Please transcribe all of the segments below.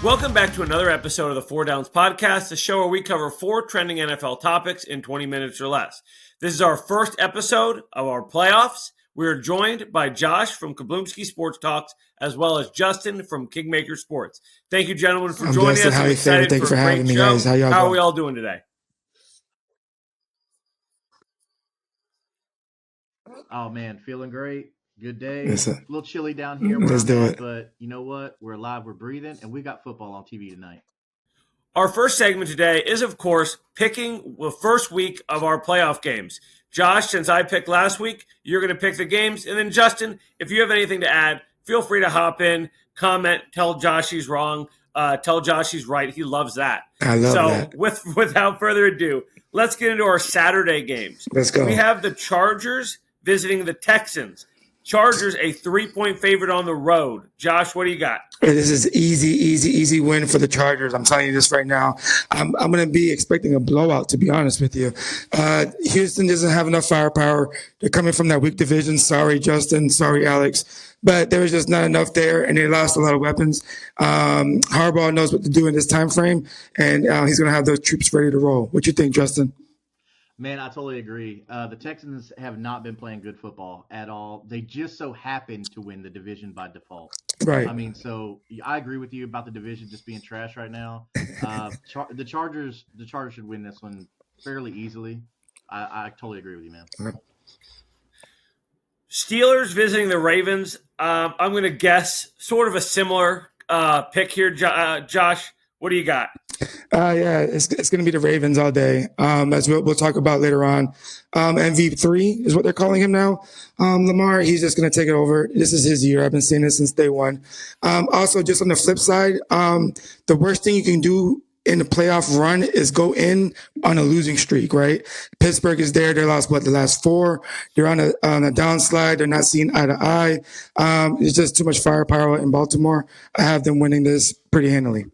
Welcome back to another episode of the Four Downs Podcast, the show where we cover 4 trending NFL topics in 20 minutes or less. This is our first episode of our playoffs. We are joined by Josh from Kablumski Sports Talks, as well as Justin from Kingmaker Sports. Thank you, gentlemen, for joining us. I'm excited. Thank you for having me, guys. How are we all doing today? Oh, man, feeling great. Good day. Yes, a little chilly down here. Let's do it. But you know what? We're alive, we're breathing, and we got football on TV tonight. Our first segment today is, of course, picking the first week of our playoff games. Josh, since I picked last week, you're going to pick the games. And then, Justin, if you have anything to add, feel free to hop in, comment, tell Josh he's wrong, tell Josh he's right. He loves that. I love that. So without further ado, let's get into our Saturday games. Let's go. We have the Chargers visiting the Texans. Chargers, a 3-point favorite on the road. Josh, what do you got? This is easy win for the Chargers. I'm telling you this right now. I'm going to be expecting a blowout, to be honest with you. Houston doesn't have enough firepower. They're coming from that weak division. Sorry, Justin. Sorry, Alex. But there was just not enough there, and they lost a lot of weapons. Harbaugh knows what to do in this time frame, and he's going to have those troops ready to roll. What you think, Justin? Man, I totally agree. The Texans have not been playing good football at all. They just so happen to win the division by default. Right. I mean, so I agree with you about the division just being trash right now. The Chargers should win this one fairly easily. I totally agree with you, man. Right. Steelers visiting the Ravens. I'm going to guess sort of a similar pick here. Josh, what do you got? Yeah, it's going to be the Ravens all day. As we'll talk about later on. MV3 is what they're calling him now. Lamar, he's just going to take it over. This is his year. I've been saying this since day one. Also, just on the flip side, the worst thing you can do in the playoff run is go in on a losing streak, right? Pittsburgh is there. They lost, the last 4. They're on a downslide. They're not seeing eye to eye. It's just too much firepower in Baltimore. I have them winning this pretty handily.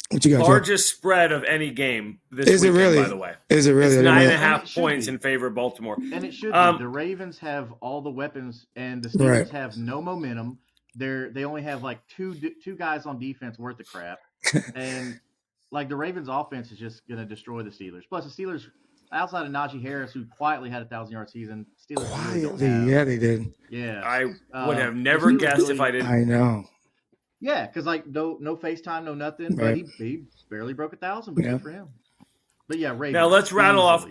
What you got? Largest spread of any game this is weekend, it really? By the way. Is it really? It's 9.5 points in favor of Baltimore. And it should be. The Ravens have all the weapons, and the Steelers have no momentum. They only have like two guys on defense worth of crap. And like the Ravens offense is just going to destroy the Steelers. Plus the Steelers, outside of Najee Harris, who quietly had a 1,000-yard season, Steelers quietly, yeah, they did. Yeah. I would have never guessed if I didn't. I know. Yeah, because like no FaceTime, no nothing. But he barely broke 1,000, but good for him. But yeah, Ravens. Now let's rattle off.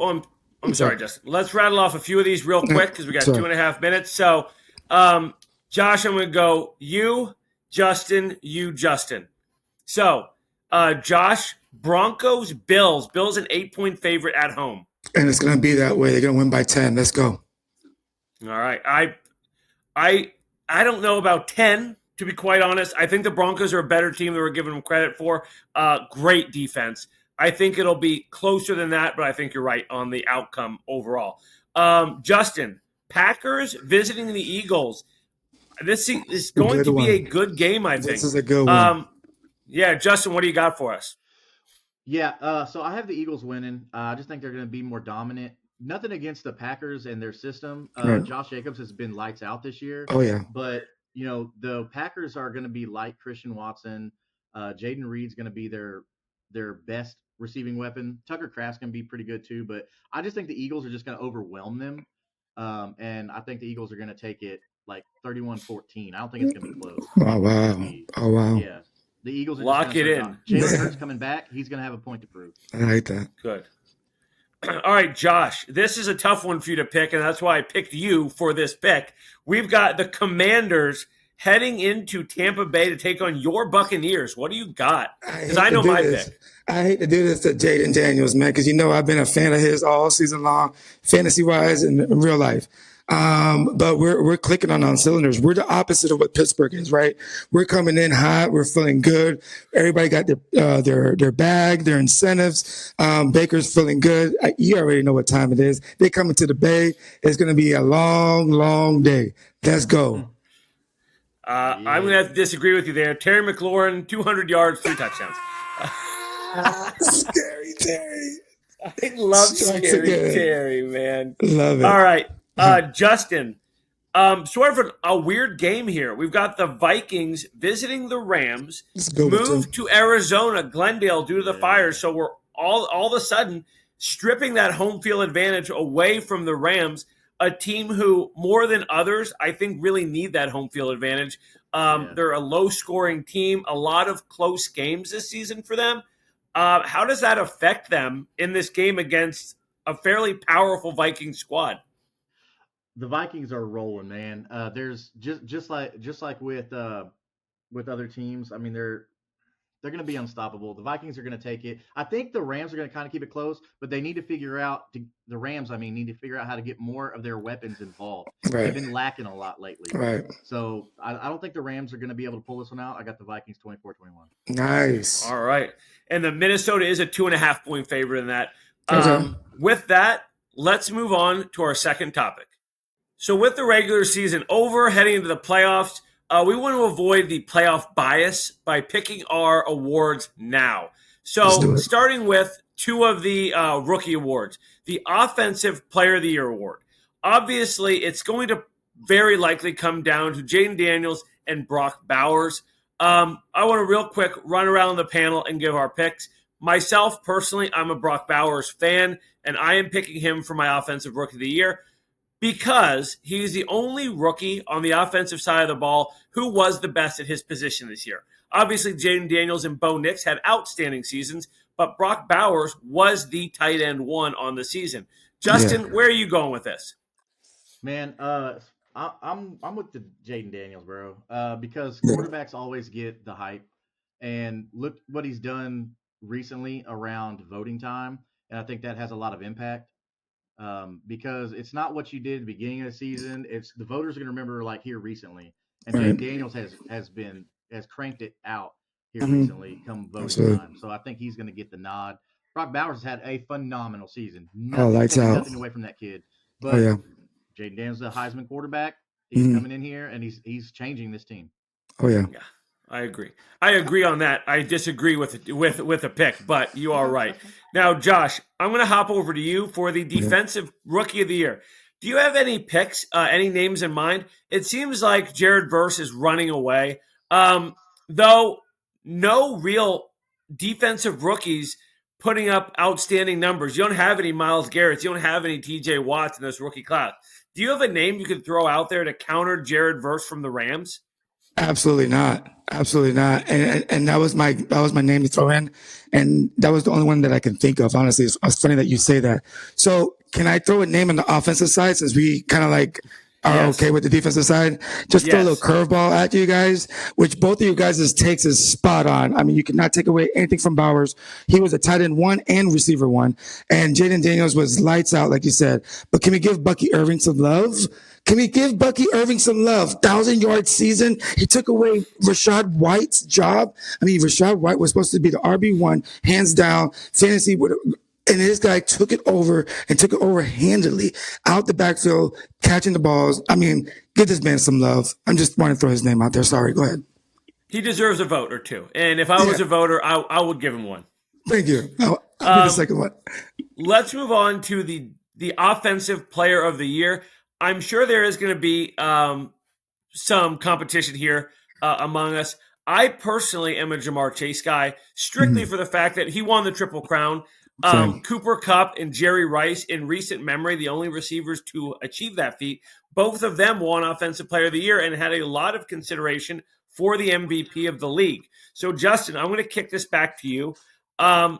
I'm sorry, Justin. Let's rattle off a few of these real quick because we got 2.5 minutes. So, Josh, I'm going to go you, Justin, you, Justin. So, Josh, Broncos, Bills. Bills an 8-point favorite at home. And it's going to be that way. They're going to win by 10. Let's go. All right. I don't know about 10. To be quite honest, I think the Broncos are a better team than we're giving them credit for. Great defense. I think it'll be closer than that, but I think you're right on the outcome overall. Justin, Packers visiting the Eagles. This is going to be a good game, I think. This is a good one. Yeah, Justin, what do you got for us? Yeah, so I have the Eagles winning. I just think they're going to be more dominant. Nothing against the Packers and their system. Right. Josh Jacobs has been lights out this year. Oh, yeah. But the Packers are going to be like Christian Watson. Jaden Reed's going to be their best receiving weapon. Tucker Kraft's going to be pretty good too. But I just think the Eagles are just going to overwhelm them. And I think the Eagles are going to take it like 31-14. I don't think it's going to be close. Oh, wow. Yeah. The Eagles are lock it in. Jalen Hurts coming back. He's going to have a point to prove. I like that. Good. All right, Josh, this is a tough one for you to pick, and that's why I picked you for this pick. We've got the Commanders heading into Tampa Bay to take on your Buccaneers. What do you got? Because I know my pick. I hate to do this to Jaden Daniels, man, because I've been a fan of his all season long, fantasy-wise and in real life. But we're clicking on cylinders. We're the opposite of what Pittsburgh is, right? We're coming in hot. We're feeling good. Everybody got their bag, their incentives. Baker's feeling good. You already know what time it is. They're coming to the Bay. It's going to be a long, long day. Let's go. I'm going to have to disagree with you there. Terry McLaurin, 200 yards, 3 touchdowns. Scary Terry. I love Scary Terry, man. Love it. All right. Justin, Sort of a weird game here. We've got the Vikings visiting the Rams, It's a good one too. moved to Arizona, Glendale, due to the Yeah. fires. So we're all of a sudden stripping that home field advantage away from the Rams, a team who, more than others, I think really need that home field advantage. Yeah. They're a low scoring team, a lot of close games this season for them. How does that affect them in this game against a fairly powerful Viking squad? The Vikings are rolling, man. There's just like with other teams. I mean, they're going to be unstoppable. The Vikings are going to take it. I think the Rams are going to kind of keep it close, but they need to figure out the Rams. I mean, need to figure out how to get more of their weapons involved. Right. They've been lacking a lot lately. Right. So I don't think the Rams are going to be able to pull this one out. I got the Vikings 24-21. Nice. All right. And the Minnesota is a 2.5-point favorite in that. Okay. With that, let's move on to our second topic. So with the regular season over, heading into the playoffs, we want to avoid the playoff bias by picking our awards now. Let's do So it. starting with two of the rookie awards, the Offensive Player of the Year award. Obviously, it's going to very likely come down to Jaden Daniels and Brock Bowers. I want to real quick run around the panel and give our picks. Myself, personally, I'm a Brock Bowers fan, and I am picking him for my Offensive Rookie of the Year because he's the only rookie on the offensive side of the ball who was the best at his position this year. Obviously, Jaden Daniels and Bo Nix had outstanding seasons, but Brock Bowers was the tight end one on the season. Justin, where are you going with this? Man, I'm with the Jaden Daniels, bro. Because Yeah. quarterbacks always get the hype, and look what he's done recently around voting time, and I think that has a lot of impact. Because it's not what you did at the beginning of the season. It's the voters are going to remember like here recently, and Right. Jaden Daniels has cranked it out here Mhm. recently come voting Absolutely. time. So I think he's going to get the nod. Brock Bowers has had a phenomenal season. Oh, lights Taking out. nothing away from that kid, Oh but yeah. Jaden Daniels is a Heisman quarterback. He's Mhm. coming in here and he's changing this team. Oh yeah. Yeah, I agree. I agree on that. I disagree with a pick, but you are right. Now, Josh, I'm going to hop over to you for the Defensive Rookie of the Year. Do you have any picks, any names in mind? It seems like Jared Verse is running away, though no real defensive rookies putting up outstanding numbers. You don't have any Myles Garrett. You don't have any TJ Watts in this rookie class. Do you have a name you could throw out there to counter Jared Verse from the Rams? Absolutely not. Absolutely not. And that was my name to throw in, and that was the only one that I can think of. Honestly, it's funny that you say that. So, can I throw a name on the offensive side since we kind of like are Yes. okay with the defensive side? Just throw a little curveball at you guys, which both of you guys' takes is spot on. I mean, you cannot take away anything from Bowers. He was a tight end one and receiver one, and Jaden Daniels was lights out, like you said. But can we give Bucky Irving some love? Can we give Bucky Irving some love? 1,000-yard season. He took away Rashad White's job. I mean, Rashad White was supposed to be the RB1, hands down, fantasy. And this guy took it over handily out the backfield, catching the balls. I mean, give this man some love. I'm just wanting to throw his name out there. Sorry. Go ahead. He deserves a vote or two. And if I was a voter, I would give him one. Thank you. I'll be the second one. Let's move on to the Offensive Player of the Year. I'm sure there is going to be some competition here among us. I personally am a Jamar Chase guy, strictly for the fact that he won the Triple Crown. Cooper Kupp and Jerry Rice, in recent memory, the only receivers to achieve that feat. Both of them won Offensive Player of the Year and had a lot of consideration for the MVP of the league. So, Justin, I'm going to kick this back to you. Are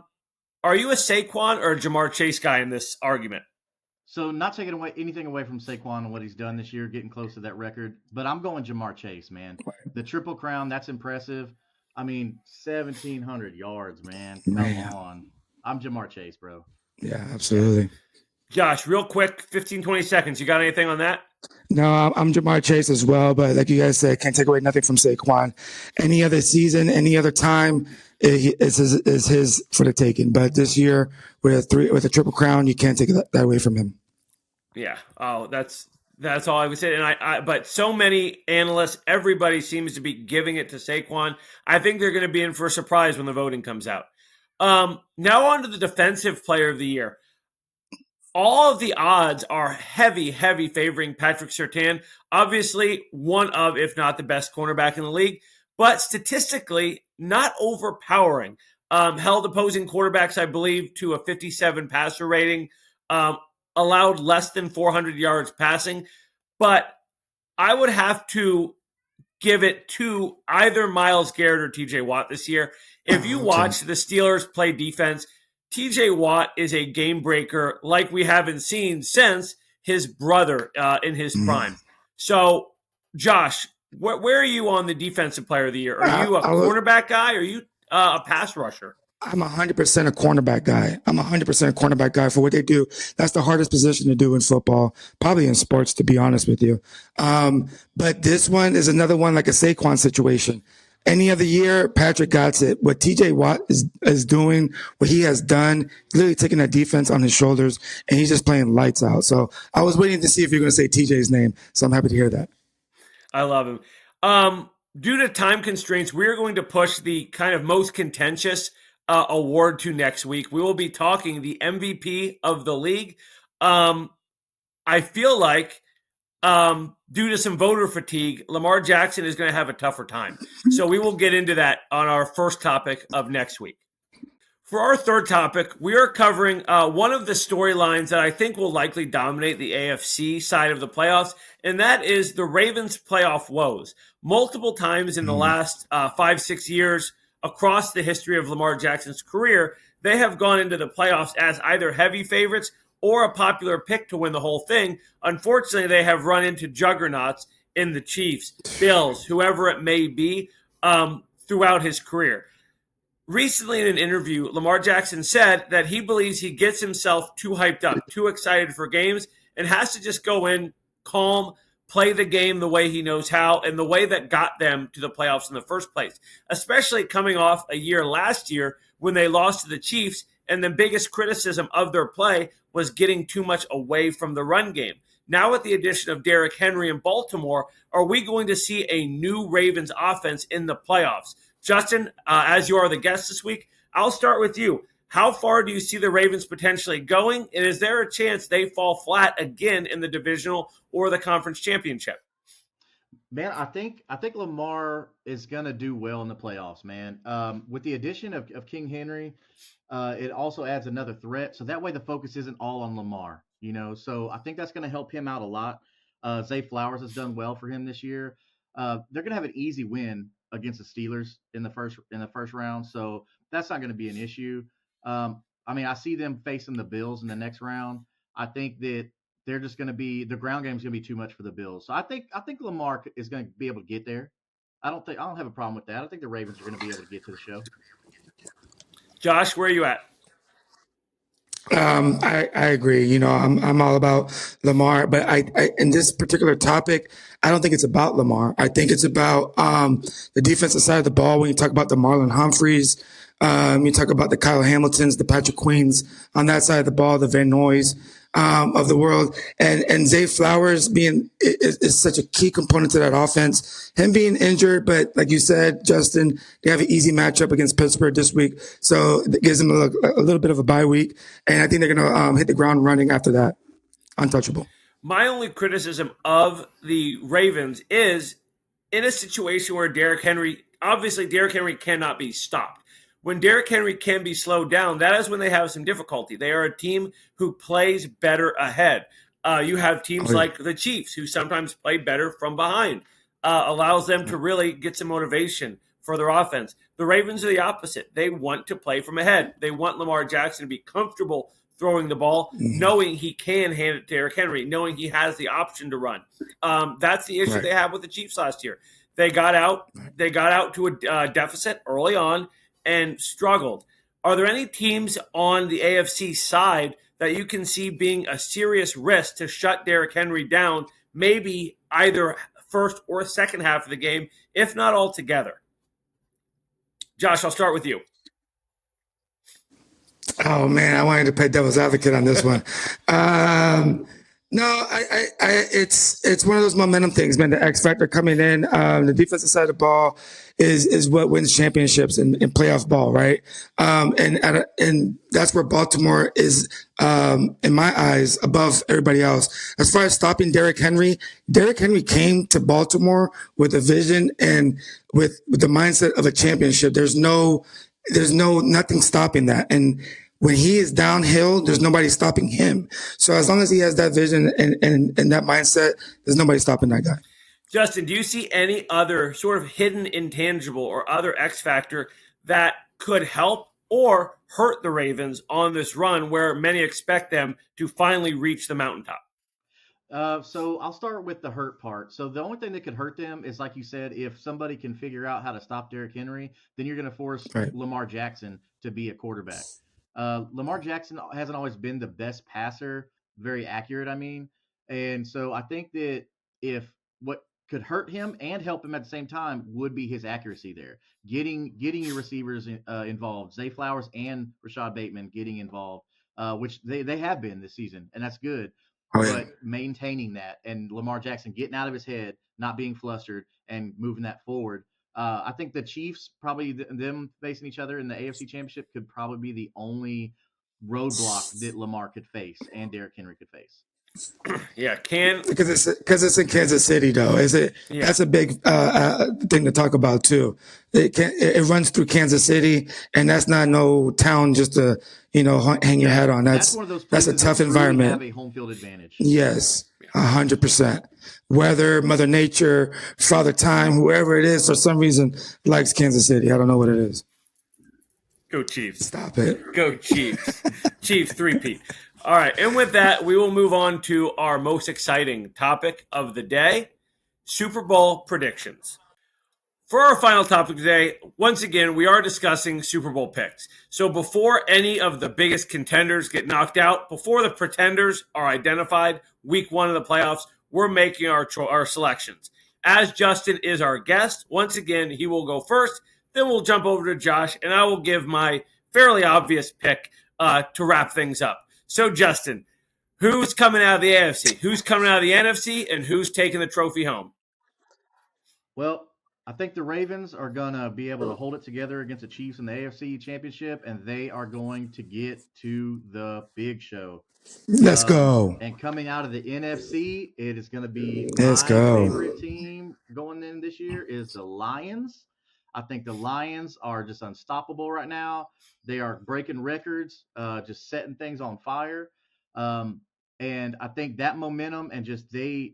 you a Saquon or a Jamar Chase guy in this argument? So not taking anything away from Saquon and what he's done this year, getting close to that record, but I'm going Jamar Chase, man. The Triple Crown, that's impressive. I mean, 1,700 yards, man. Come on. I'm Jamar Chase, bro. Yeah, absolutely. Josh, real quick, 15, 20 seconds. You got anything on that? No, I'm Jamar Chase as well, but like you guys said, can't take away nothing from Saquon. Any other season, any other time, is his for the taking. But this year, with a Triple Crown, you can't take that away from him. Yeah. Oh, that's all I would say. And but so many analysts, everybody seems to be giving it to Saquon. I think they're going to be in for a surprise when the voting comes out. Now on to the Defensive Player of the Year. all of the odds are heavy, heavy favoring Patrick Surtain. Obviously, one of, if not the best cornerback in the league, but statistically not overpowering. Held opposing quarterbacks, I believe, to a 57 passer rating, um, allowed less than 400 yards passing. But I would have to give it to either Myles Garrett or TJ Watt this year. If you watch the Steelers play defense, TJ Watt is a game breaker like we haven't seen since his brother in his prime. So, Josh, where are you on the defensive player of the year? Are you a cornerback guy or are you a pass rusher? I'm 100% a cornerback guy. I'm 100% a cornerback guy for what they do. That's the hardest position to do in football, probably in sports, to be honest with you. But this one is another one like a Saquon situation. Any other year, Patrick got it. What TJ Watt is doing, what he has done, literally taking that defense on his shoulders, and he's just playing lights out. So I was waiting to see if you're going to say TJ's name. So I'm happy to hear that. I love him. Due to time constraints, we're going to push the kind of most contentious award to next week. We will be talking the MVP of the league. I feel like due to some voter fatigue, Lamar Jackson is going to have a tougher time. So we will get into that on our first topic of next week. For our third topic, we are covering one of the storylines that I think will likely dominate the AFC side of the playoffs, and that is the Ravens' playoff woes. Multiple times in the last 5-6 years across the history of Lamar Jackson's career, they have gone into the playoffs as either heavy favorites or a popular pick to win the whole thing. Unfortunately, they have run into juggernauts in the Chiefs, Bills, whoever it may be, throughout his career. Recently, in an interview, Lamar Jackson said that he believes he gets himself too hyped up, too excited for games, and has to just go in calm, play the game the way he knows how, and the way that got them to the playoffs in the first place, especially coming off a year last year when they lost to the Chiefs, and the biggest criticism of their play was getting too much away from the run game. Now, with the addition of Derrick Henry in Baltimore, are we going to see a new Ravens offense in the playoffs? Justin, as you are the guest this week, I'll start with you. How far do you see the Ravens potentially going? And is there a chance they fall flat again in the divisional or the conference championship? Man, I think Lamar is gonna do well in the playoffs, man. With the addition of King Henry, it also adds another threat. So that way the focus isn't all on Lamar, you know. So I think that's gonna help him out a lot. Zay Flowers has done well for him this year. They're gonna have an easy win against the Steelers in the first round, so that's not gonna be an issue. I mean, I see them facing the Bills in the next round. I think that they're just going to be the ground game is going to be too much for the Bills. So I think Lamar is going to be able to get there. I don't have a problem with that. I think the Ravens are going to be able to get to the show. Josh, where are you at? I agree. You know, I'm all about Lamar, but I in this particular topic, I don't think it's about Lamar. I think it's about the defensive side of the ball. When you talk about the Marlon Humphreys, you talk about the Kyle Hamiltons, the Patrick Queens on that side of the ball, the Van Noys of the world, and Zay Flowers being is such a key component to that offense. Him being injured, but like you said, Justin, they have an easy matchup against Pittsburgh this week, so it gives them a little bit of a bye week, and I think they're going to hit the ground running after that. Untouchable. My only criticism of the Ravens is in a situation where Derrick Henry cannot be stopped. When Derrick Henry can be slowed down, that is when they have some difficulty. They are a team who plays better ahead. You have teams like the Chiefs who sometimes play better from behind, allows them to really get some motivation for their offense. The Ravens are the opposite. They want to play from ahead. They want Lamar Jackson to be comfortable throwing the ball, knowing he can hand it to Derrick Henry, knowing he has the option to run. That's the issue they had with the Chiefs last year. They got out to a deficit early on and struggled. Are there any teams on the AFC side that you can see being a serious risk to shut Derrick Henry down, maybe either first or second half of the game, if not altogether? Josh, I'll start with you. Oh man, I wanted to play devil's advocate on this one. No, it's one of those momentum things, man. The X factor coming in, the defensive side of the ball is what wins championships in playoff ball, right? And that's where Baltimore is, in my eyes, above everybody else. As far as stopping Derrick Henry came to Baltimore with a vision and with the mindset of a championship. There's nothing stopping that. And when he is downhill, there's nobody stopping him. So as long as he has that vision and that mindset, there's nobody stopping that guy. Justin, do you see any other sort of hidden intangible or other X factor that could help or hurt the Ravens on this run where many expect them to finally reach the mountaintop? So I'll start with the hurt part. So the only thing that could hurt them is, like you said, if somebody can figure out how to stop Derrick Henry, then you're going to force Right. Lamar Jackson to be a quarterback. Lamar Jackson hasn't always been the best passer, very accurate, I mean. And so I think that if what could hurt him and help him at the same time would be his accuracy there. Getting your receivers involved, Zay Flowers and Rashad Bateman getting involved, which they have been this season, and that's good. Oh, yeah. But maintaining that and Lamar Jackson getting out of his head, not being flustered, and moving that forward. I think the Chiefs, probably them facing each other in the AFC Championship, could probably be the only roadblock that Lamar could face and Derrick Henry could face. Yeah, because it's in Kansas City though. Is it? Yeah. That's a big thing to talk about too. It runs through Kansas City, and that's not no town just to hang your hat on. That's one of those that's a places tough that truly environment. have a home field advantage. Yes, 100%. Weather, Mother Nature, Father Time, whoever it is, for some reason likes Kansas City. I don't know what it is. Go Chiefs. Stop it. Go Chiefs. Chiefs three-peat. All right, and with that, we will move on to our most exciting topic of the day, Super Bowl predictions. For our final topic today, once again, we are discussing Super Bowl picks. So before any of the biggest contenders get knocked out, before the pretenders are identified, week one of the playoffs, we're making our selections. As Justin is our guest, once again, he will go first. Then we'll jump over to Josh, and I will give my fairly obvious pick to wrap things up. So, Justin, who's coming out of the AFC? Who's coming out of the NFC? And who's taking the trophy home? Well, I think the Ravens are going to be able to hold it together against the Chiefs in the AFC Championship, and they are going to get to the big show. Let's go. And coming out of the NFC, it is going to be Let's go. favorite team going in this year is the Lions. I think the Lions are just unstoppable right now. They are breaking records, just setting things on fire. And I think that momentum and just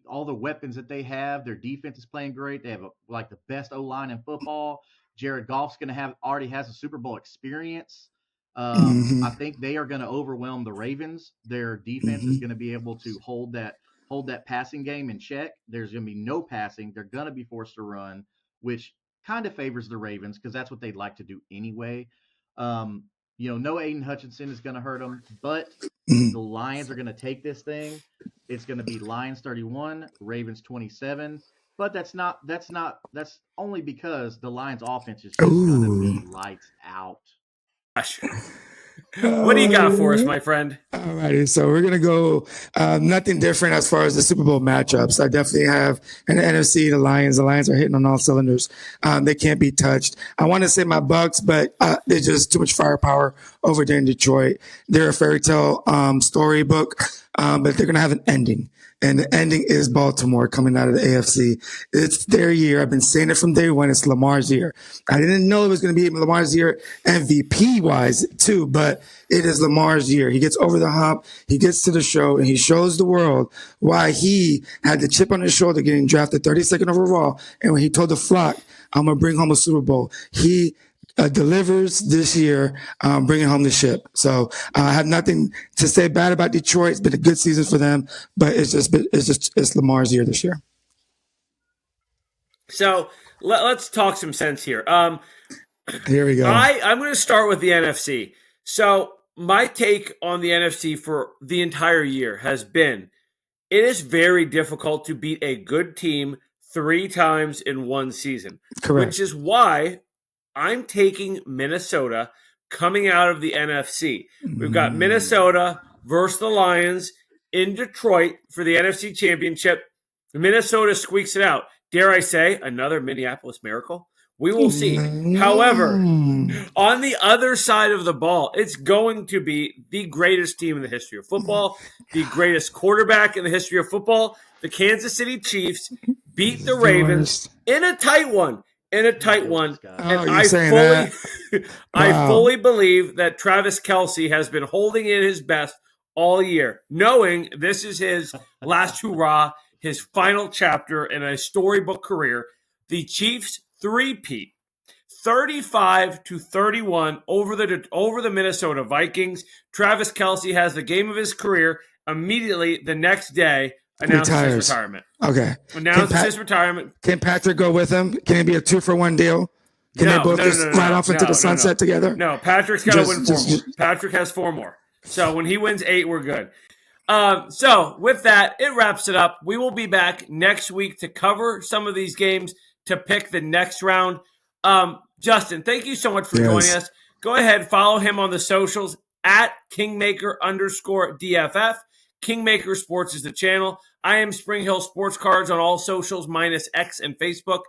all the weapons that they have, their defense is playing great. They have like the best O-line in football. Jared Goff's already has a Super Bowl experience. I think they are going to overwhelm the Ravens. Their defense is going to be able to hold that passing game in check. There's going to be no passing. They're going to be forced to run, which kind of favors the Ravens because that's what they'd like to do anyway. No Aiden Hutchinson is going to hurt them, but the Lions are going to take this thing. It's going to be Lions 31, Ravens 27. But that's only because the Lions offense is just going to be lights out. What do you got for us, my friend? All righty, so we're going to go nothing different as far as the Super Bowl matchups. I definitely have in the NFC, the Lions. The Lions are hitting on all cylinders. They can't be touched. I want to say my Bucks, but they're just too much firepower over there in Detroit. They're a fairy tale storybook, but they're going to have an ending. And the ending is Baltimore coming out of the AFC. It's their year. I've been saying it from day one. It's Lamar's year. I didn't know it was going to be Lamar's year MVP-wise, too, but it is Lamar's year. He gets over the hump. He gets to the show, and he shows the world why he had the chip on his shoulder getting drafted 32nd overall. And when he told the flock, I'm going to bring home a Super Bowl, he delivers this year, bringing home the ship. So I have nothing to say bad about Detroit. It's been a good season for them, but it's Lamar's year this year. So let's talk some sense here. Here we go. I'm going to start with the NFC. So my take on the NFC for the entire year has been it is very difficult to beat a good team 3 times in one season. Correct. Which is why I'm taking Minnesota coming out of the NFC. We've got Minnesota versus the Lions in Detroit for the NFC Championship. Minnesota squeaks it out. Dare I say, another Minneapolis miracle? We will see. However, on the other side of the ball, it's going to be the greatest team in the history of football, the greatest quarterback in the history of football. The Kansas City Chiefs beat the Ravens in a tight one. And I fully believe that Travis Kelce has been holding in his best all year, knowing this is his last hurrah, his final chapter in a storybook career. The Chiefs three-peat, 35-31 over the Minnesota Vikings. Travis Kelce has the game of his career. Immediately the next day, announces his retirement. Okay. Announces his retirement. Can Patrick go with him? Can it be a 2-for-1 deal? Can they both ride off into the sunset together? No, Patrick's got to win 4 more. Patrick has 4 more. So when he wins 8, we're good. So with that, it wraps it up. We will be back next week to cover some of these games, to pick the next round. Justin, thank you so much for joining us. Go ahead, follow him on the socials at Kingmaker_DFF. Kingmaker Sports is the channel. I am Spring Hill Sports Cards on all socials minus X and Facebook.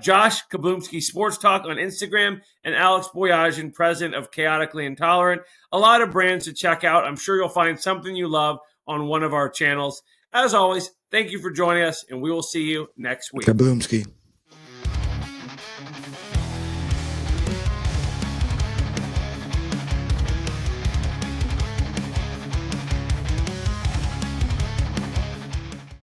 Josh Kablumski Sports Talk on Instagram, and Alex Boyajian, president of Chaotically Intolerant. A lot of brands to check out. I'm sure you'll find something you love on one of our channels. As always, thank you for joining us, and we will see you next week. Kablumski.